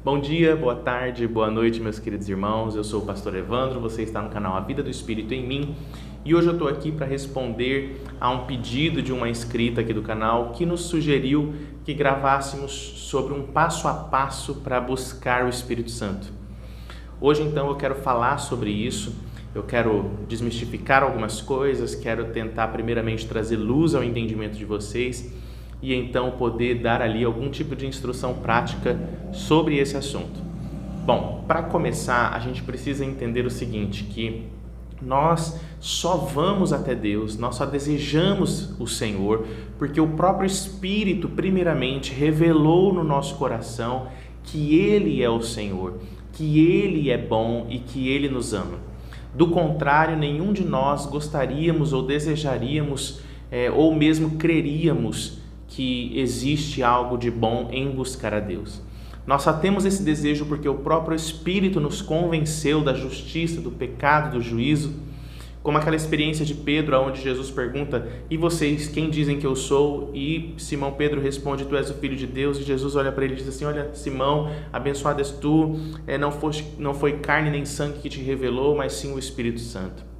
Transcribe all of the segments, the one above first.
Bom dia, boa tarde, boa noite, meus queridos irmãos. Eu sou o pastor Evandro, você está no canal A Vida do Espírito em Mim e hoje eu estou aqui para responder a um pedido de uma inscrita aqui do canal que nos sugeriu que gravássemos sobre um passo a passo para buscar o Espírito Santo. Hoje então eu quero falar sobre isso, eu quero desmistificar algumas coisas, quero tentar primeiramente trazer luz ao entendimento de vocês e então poder dar ali algum tipo de instrução prática sobre esse assunto. Bom, para começar, a gente precisa entender o seguinte, que nós só vamos até Deus, nós só desejamos o Senhor, porque o próprio Espírito, primeiramente, revelou no nosso coração que Ele é o Senhor, que Ele é bom e que Ele nos ama. Do contrário, nenhum de nós gostaríamos ou desejaríamos ou mesmo creríamos que existe algo de bom em buscar a Deus. Nós só temos esse desejo porque o próprio Espírito nos convenceu da justiça, do pecado, do juízo, como aquela experiência de Pedro, onde Jesus pergunta: e vocês, quem dizem que eu sou? E Simão Pedro responde: tu és o Filho de Deus. E Jesus olha para ele e diz assim: olha, Simão, abençoado és tu, não foi carne nem sangue que te revelou, mas sim o Espírito Santo.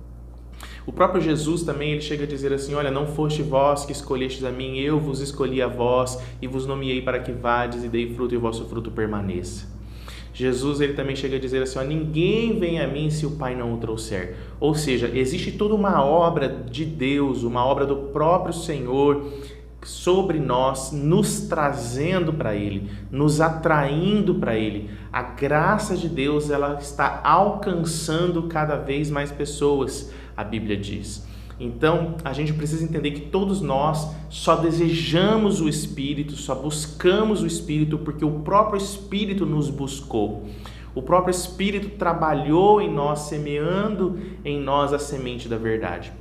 O próprio Jesus também, ele chega a dizer assim: olha, não foste vós que escolhestes a mim, eu vos escolhi a vós e vos nomeei para que vades e dei fruto e o vosso fruto permaneça. Jesus, ele também chega a dizer assim: ó, ninguém vem a mim se o Pai não o trouxer. Ou seja, existe toda uma obra de Deus, uma obra do próprio Senhor sobre nós, nos trazendo para Ele, nos atraindo para Ele. A graça de Deus, ela está alcançando cada vez mais pessoas, a Bíblia diz. Então, a gente precisa entender que todos nós só desejamos o Espírito, só buscamos o Espírito porque o próprio Espírito nos buscou. O próprio Espírito trabalhou em nós, semeando em nós a semente da verdade.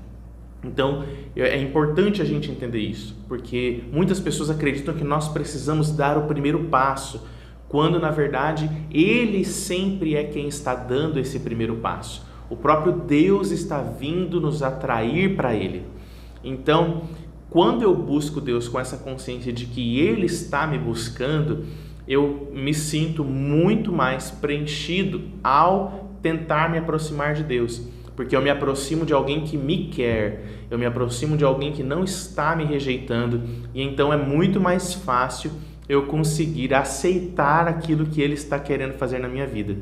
Então, é importante a gente entender isso, porque muitas pessoas acreditam que nós precisamos dar o primeiro passo, quando, na verdade, Ele sempre é quem está dando esse primeiro passo. O próprio Deus está vindo nos atrair para Ele. Então, quando eu busco Deus com essa consciência de que Ele está me buscando, eu me sinto muito mais preenchido ao tentar me aproximar de Deus. Porque eu me aproximo de alguém que me quer, eu me aproximo de alguém que não está me rejeitando, e então é muito mais fácil eu conseguir aceitar aquilo que Ele está querendo fazer na minha vida.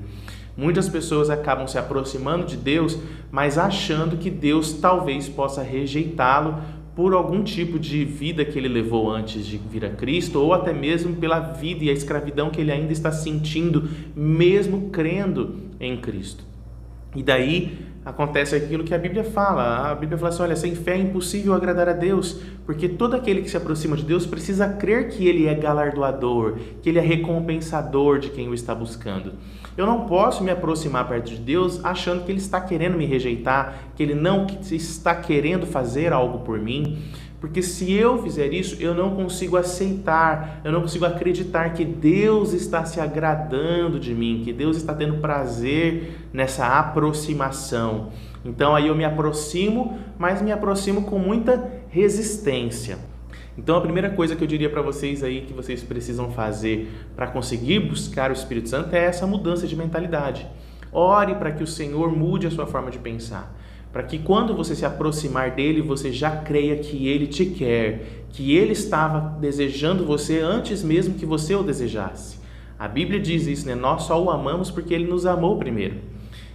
Muitas pessoas acabam se aproximando de Deus, mas achando que Deus talvez possa rejeitá-lo por algum tipo de vida que ele levou antes de vir a Cristo, ou até mesmo pela vida e a escravidão que ele ainda está sentindo, mesmo crendo em Cristo. E daí acontece aquilo que a Bíblia fala. A Bíblia fala assim: olha, sem fé é impossível agradar a Deus, porque todo aquele que se aproxima de Deus precisa crer que Ele é galardoador, que Ele é recompensador de quem o está buscando. Eu não posso me aproximar perto de Deus achando que Ele está querendo me rejeitar, que Ele não está querendo fazer algo por mim, porque se eu fizer isso, eu não consigo aceitar, eu não consigo acreditar que Deus está se agradando de mim, que Deus está tendo prazer nessa aproximação. Então aí eu me aproximo, mas me aproximo com muita resistência. Então a primeira coisa que eu diria para vocês aí que vocês precisam fazer para conseguir buscar o Espírito Santo é essa mudança de mentalidade. Ore para que o Senhor mude a sua forma de pensar, para que quando você se aproximar dele, você já creia que ele te quer, que ele estava desejando você antes mesmo que você o desejasse. A Bíblia diz isso, né? Nós só o amamos porque ele nos amou primeiro.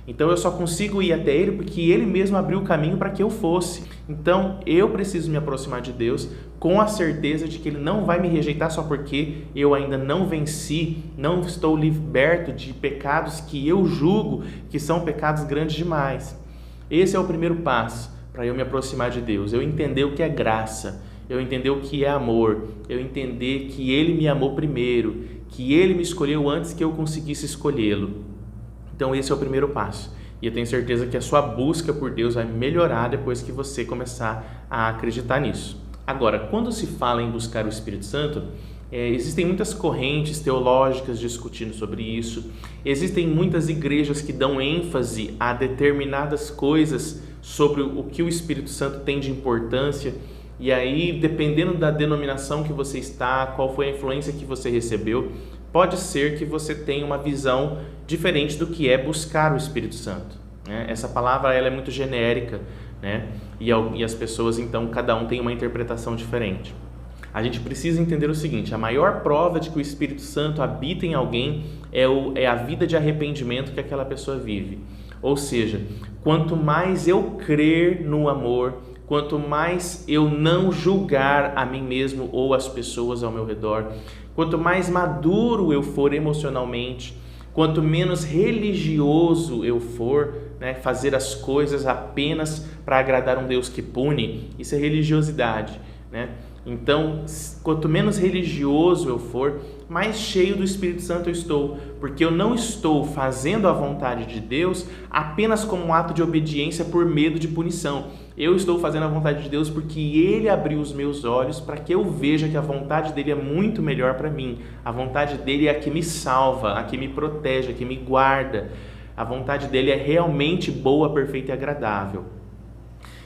Então eu só consigo ir até ele porque ele mesmo abriu o caminho para que eu fosse. Então eu preciso me aproximar de Deus com a certeza de que ele não vai me rejeitar só porque eu ainda não venci, não estou liberto de pecados que eu julgo que são pecados grandes demais. Esse é o primeiro passo para eu me aproximar de Deus, eu entender o que é graça, eu entender o que é amor, eu entender que Ele me amou primeiro, que Ele me escolheu antes que eu conseguisse escolhê-lo. Então esse é o primeiro passo, e eu tenho certeza que a sua busca por Deus vai melhorar depois que você começar a acreditar nisso. Agora, quando se fala em buscar o Espírito Santo, existem muitas correntes teológicas discutindo sobre isso, existem muitas igrejas que dão ênfase a determinadas coisas sobre o que o Espírito Santo tem de importância, e aí, dependendo da denominação que você está, qual foi a influência que você recebeu, pode ser que você tenha uma visão diferente do que é buscar o Espírito Santo, né? Essa palavra ela é muito genérica, né? E as pessoas, então, cada um tem uma interpretação diferente. A gente precisa entender o seguinte: a maior prova de que o Espírito Santo habita em alguém é a vida de arrependimento que aquela pessoa vive. Ou seja, quanto mais eu crer no amor, quanto mais eu não julgar a mim mesmo ou as pessoas ao meu redor, quanto mais maduro eu for emocionalmente, quanto menos religioso eu for, né, fazer as coisas apenas para agradar um Deus que pune, isso é religiosidade, né? Então, quanto menos religioso eu for, mais cheio do Espírito Santo eu estou, porque eu não estou fazendo a vontade de Deus apenas como um ato de obediência por medo de punição. Eu estou fazendo a vontade de Deus porque Ele abriu os meus olhos para que eu veja que a vontade dEle é muito melhor para mim. A vontade dEle é a que me salva, a que me protege, a que me guarda. A vontade dEle é realmente boa, perfeita e agradável.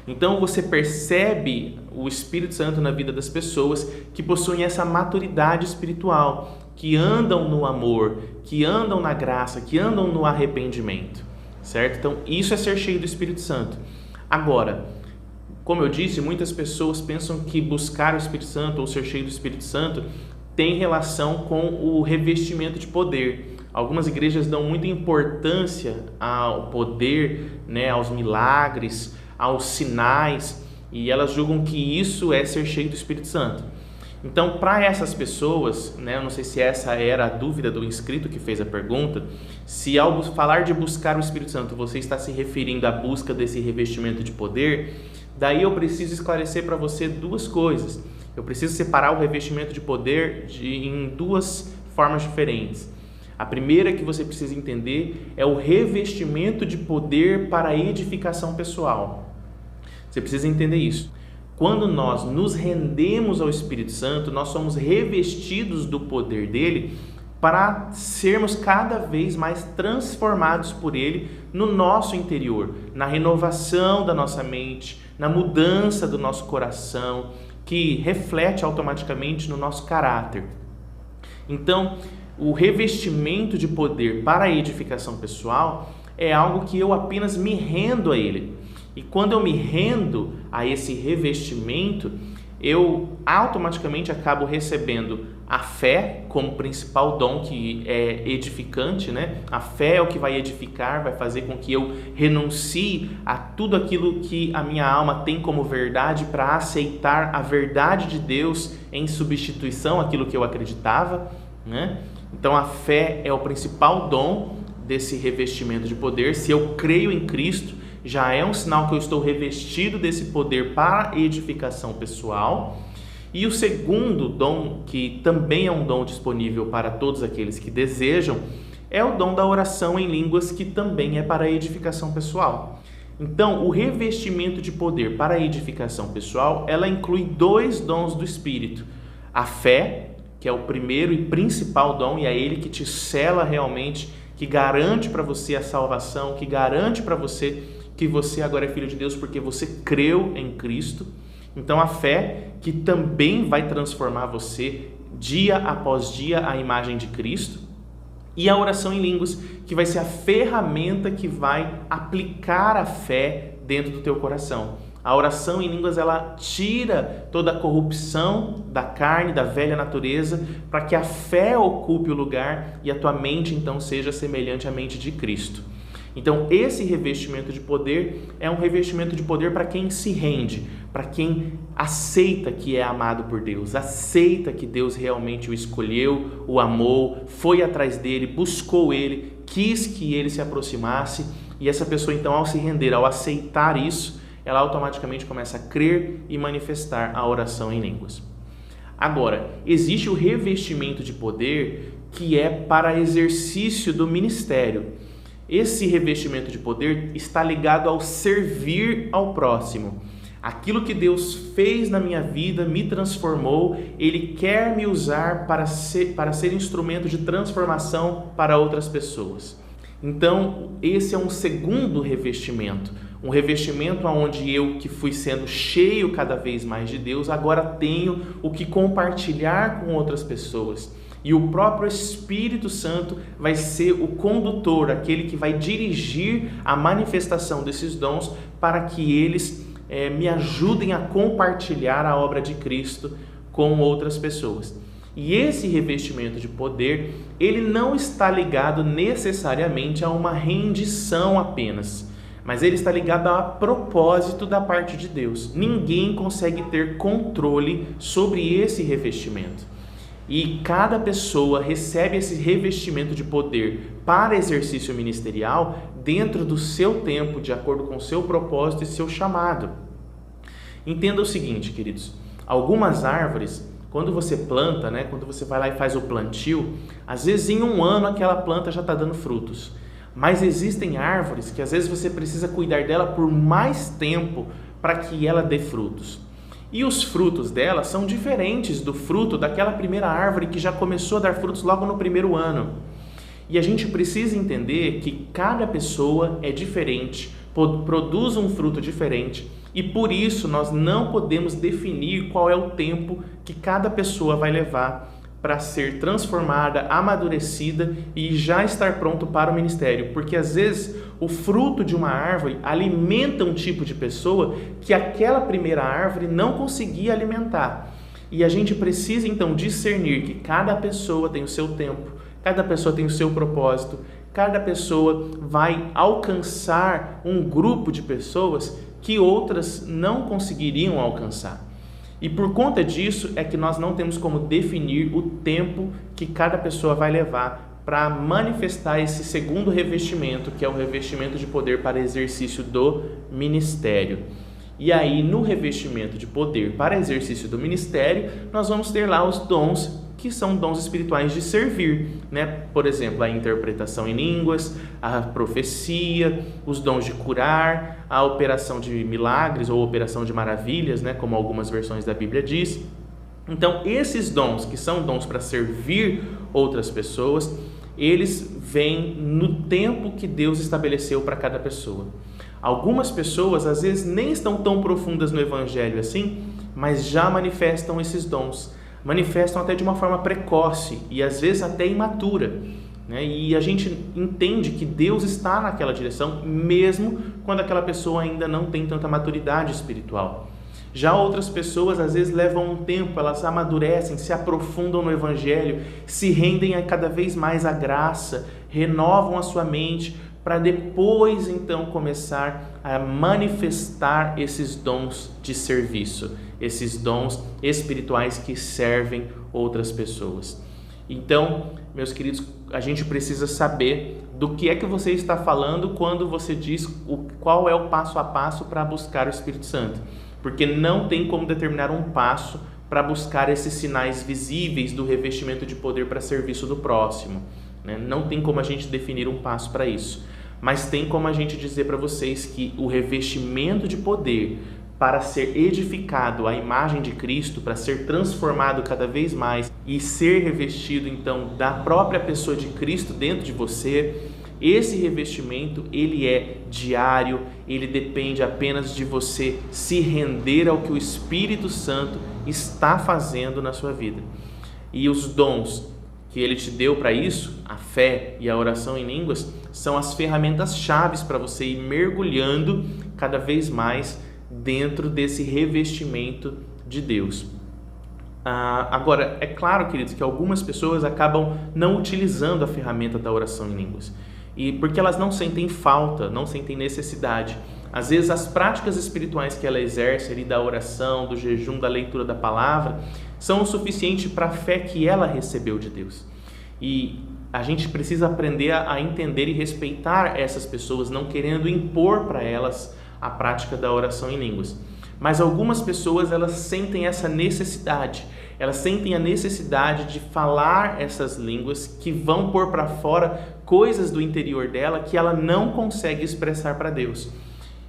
Então você percebe o Espírito Santo na vida das pessoas que possuem essa maturidade espiritual, que andam no amor, que andam na graça, que andam no arrependimento, certo? Então isso é ser cheio do Espírito Santo. Agora, como eu disse, muitas pessoas pensam que buscar o Espírito Santo ou ser cheio do Espírito Santo tem relação com o revestimento de poder. Algumas igrejas dão muita importância ao poder, né, aos milagres, aos sinais, e elas julgam que isso é ser cheio do Espírito Santo. Então, para essas pessoas, né, eu não sei se essa era a dúvida do inscrito que fez a pergunta, se ao falar de buscar o Espírito Santo, você está se referindo à busca desse revestimento de poder, daí eu preciso esclarecer para você duas coisas. Eu preciso separar o revestimento de poder em duas formas diferentes. A primeira que você precisa entender é o revestimento de poder para a edificação pessoal. Você precisa entender isso. Quando nós nos rendemos ao Espírito Santo, nós somos revestidos do poder dele para sermos cada vez mais transformados por ele no nosso interior, na renovação da nossa mente, na mudança do nosso coração, que reflete automaticamente no nosso caráter. Então, o revestimento de poder para a edificação pessoal é algo que eu apenas me rendo a ele. E quando eu me rendo a esse revestimento, eu automaticamente acabo recebendo a fé como principal dom que é edificante, né? A fé é o que vai edificar, vai fazer com que eu renuncie a tudo aquilo que a minha alma tem como verdade para aceitar a verdade de Deus em substituição àquilo que eu acreditava, né? Então a fé é o principal dom desse revestimento de poder. Se eu creio em Cristo, já é um sinal que eu estou revestido desse poder para edificação pessoal. E o segundo dom, que também é um dom disponível para todos aqueles que desejam, é o dom da oração em línguas, que também é para a edificação pessoal. Então, o revestimento de poder para a edificação pessoal, ela inclui dois dons do Espírito. A fé, que é o primeiro e principal dom, e é ele que te sela realmente, que garante para você a salvação, que garante para você que você agora é filho de Deus porque você creu em Cristo. Então a fé que também vai transformar você dia após dia à imagem de Cristo. E a oração em línguas, que vai ser a ferramenta que vai aplicar a fé dentro do teu coração. A oração em línguas, ela tira toda a corrupção da carne, da velha natureza, para que a fé ocupe o lugar e a tua mente então seja semelhante à mente de Cristo. Então, esse revestimento de poder é um revestimento de poder para quem se rende, para quem aceita que é amado por Deus, aceita que Deus realmente o escolheu, o amou, foi atrás dele, buscou ele, quis que ele se aproximasse, e essa pessoa então, ao se render, ao aceitar isso, ela automaticamente começa a crer e manifestar a oração em línguas. Agora, existe o revestimento de poder que é para exercício do ministério. Esse revestimento de poder está ligado ao servir ao próximo. Aquilo que Deus fez na minha vida, me transformou, Ele quer me usar para ser instrumento de transformação para outras pessoas. Então, esse é um segundo revestimento. Um revestimento onde eu, que fui sendo cheio cada vez mais de Deus, agora tenho o que compartilhar com outras pessoas. E o próprio Espírito Santo vai ser o condutor, aquele que vai dirigir a manifestação desses dons para que eles me ajudem a compartilhar a obra de Cristo com outras pessoas. E esse revestimento de poder, ele não está ligado necessariamente a uma rendição apenas, mas ele está ligado a propósito da parte de Deus. Ninguém consegue ter controle sobre esse revestimento. E cada pessoa recebe esse revestimento de poder para exercício ministerial dentro do seu tempo, de acordo com o seu propósito e seu chamado. Entenda o seguinte, queridos, algumas árvores, quando você planta, quando você vai lá e faz o plantio, às vezes em um ano aquela planta já está dando frutos. Mas existem árvores que às vezes você precisa cuidar dela por mais tempo para que ela dê frutos. E os frutos dela são diferentes do fruto daquela primeira árvore que já começou a dar frutos logo no primeiro ano. E a gente precisa entender que cada pessoa é diferente, produz um fruto diferente, e por isso nós não podemos definir qual é o tempo que cada pessoa vai levar para ser transformada, amadurecida e já estar pronto para o ministério, porque às vezes o fruto de uma árvore alimenta um tipo de pessoa que aquela primeira árvore não conseguia alimentar. E a gente precisa então discernir que cada pessoa tem o seu tempo, cada pessoa tem o seu propósito, cada pessoa vai alcançar um grupo de pessoas que outras não conseguiriam alcançar. E por conta disso é que nós não temos como definir o tempo que cada pessoa vai levar para manifestar esse segundo revestimento, que é o revestimento de poder para exercício do ministério. E aí, no revestimento de poder para exercício do ministério, nós vamos ter lá os dons, que são dons espirituais de servir, Por exemplo, a interpretação em línguas, a profecia, os dons de curar, a operação de milagres ou operação de maravilhas, como algumas versões da Bíblia diz. Então, esses dons, que são dons para servir outras pessoas, eles vêm no tempo que Deus estabeleceu para cada pessoa. Algumas pessoas, às vezes, nem estão tão profundas no Evangelho assim, mas já manifestam esses dons. Manifestam até de uma forma precoce e às vezes até imatura, E a gente entende que Deus está naquela direção, mesmo quando aquela pessoa ainda não tem tanta maturidade espiritual. Já outras pessoas às vezes levam um tempo, elas amadurecem, se aprofundam no Evangelho, se rendem cada vez mais à graça, renovam a sua mente, para depois então começar a manifestar esses dons de serviço, esses dons espirituais que servem outras pessoas. Então, meus queridos, a gente precisa saber do que é que você está falando quando você diz qual é o passo a passo para buscar o Espírito Santo, porque não tem como determinar um passo para buscar esses sinais visíveis do revestimento de poder para serviço do próximo. Não tem como a gente definir um passo para isso, mas tem como a gente dizer para vocês que o revestimento de poder para ser edificado à imagem de Cristo, para ser transformado cada vez mais e ser revestido então da própria pessoa de Cristo dentro de você, esse revestimento ele é diário, ele depende apenas de você se render ao que o Espírito Santo está fazendo na sua vida. E os dons que ele te deu para isso, a fé e a oração em línguas, são as ferramentas chaves para você ir mergulhando cada vez mais dentro desse revestimento de Deus. Agora, é claro, queridos, que algumas pessoas acabam não utilizando a ferramenta da oração em línguas, e porque elas não sentem falta, não sentem necessidade. Às vezes as práticas espirituais que ela exerce ali da oração, do jejum, da leitura da palavra, são o suficiente para a fé que ela recebeu de Deus. E a gente precisa aprender a entender e respeitar essas pessoas, não querendo impor para elas a prática da oração em línguas. Mas algumas pessoas, elas sentem essa necessidade, elas sentem a necessidade de falar essas línguas que vão pôr para fora coisas do interior dela que ela não consegue expressar para Deus.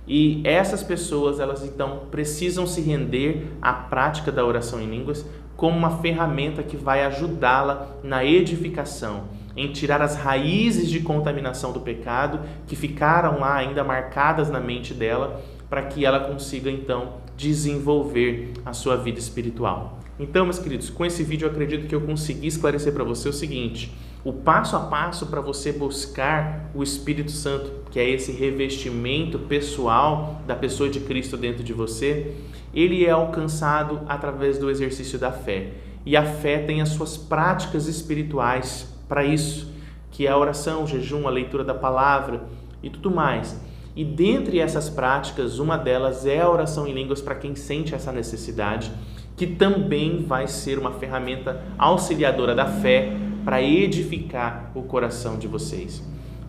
E essas pessoas, elas então precisam se render à prática da oração em línguas como uma ferramenta que vai ajudá-la na edificação, em tirar as raízes de contaminação do pecado que ficaram lá ainda marcadas na mente dela, para que ela consiga então desenvolver a sua vida espiritual. Então, meus queridos, com esse vídeo eu acredito que eu consegui esclarecer para você o seguinte: o passo a passo para você buscar o Espírito Santo, que é esse revestimento pessoal da pessoa de Cristo dentro de você, ele é alcançado através do exercício da fé. E a fé tem as suas práticas espirituais para isso, que é a oração, o jejum, a leitura da palavra e tudo mais. E dentre essas práticas, uma delas é a oração em línguas para quem sente essa necessidade, que também vai ser uma ferramenta auxiliadora da fé para edificar o coração de vocês.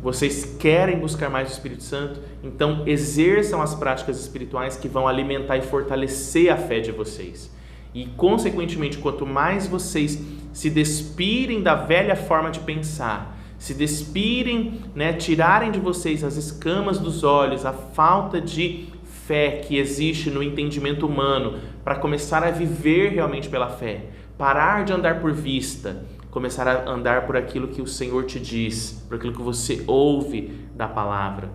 Vocês querem buscar mais o Espírito Santo? Então exerçam as práticas espirituais que vão alimentar e fortalecer a fé de vocês. E, consequentemente, quanto mais vocês se despirem da velha forma de pensar, se despirem, tirarem de vocês as escamas dos olhos, a falta de fé que existe no entendimento humano, para começar a viver realmente pela fé, parar de andar por vista, começar a andar por aquilo que o Senhor te diz, por aquilo que você ouve da palavra.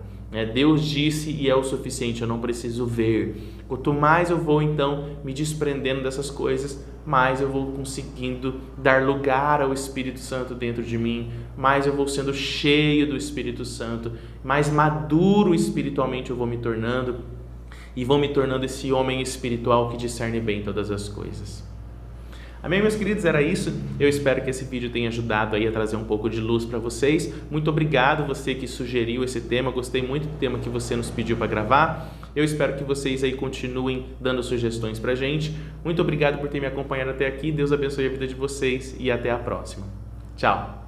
Deus disse e é o suficiente, eu não preciso ver. Quanto mais eu vou então me desprendendo dessas coisas, mais eu vou conseguindo dar lugar ao Espírito Santo dentro de mim, mais eu vou sendo cheio do Espírito Santo, mais maduro espiritualmente eu vou me tornando e vou me tornando esse homem espiritual que discerne bem todas as coisas. Amém, meus queridos? Era isso. Eu espero que esse vídeo tenha ajudado aí a trazer um pouco de luz para vocês. Muito obrigado você que sugeriu esse tema. Gostei muito do tema que você nos pediu para gravar. Eu espero que vocês aí continuem dando sugestões para a gente. Muito obrigado por ter me acompanhado até aqui. Deus abençoe a vida de vocês e até a próxima. Tchau!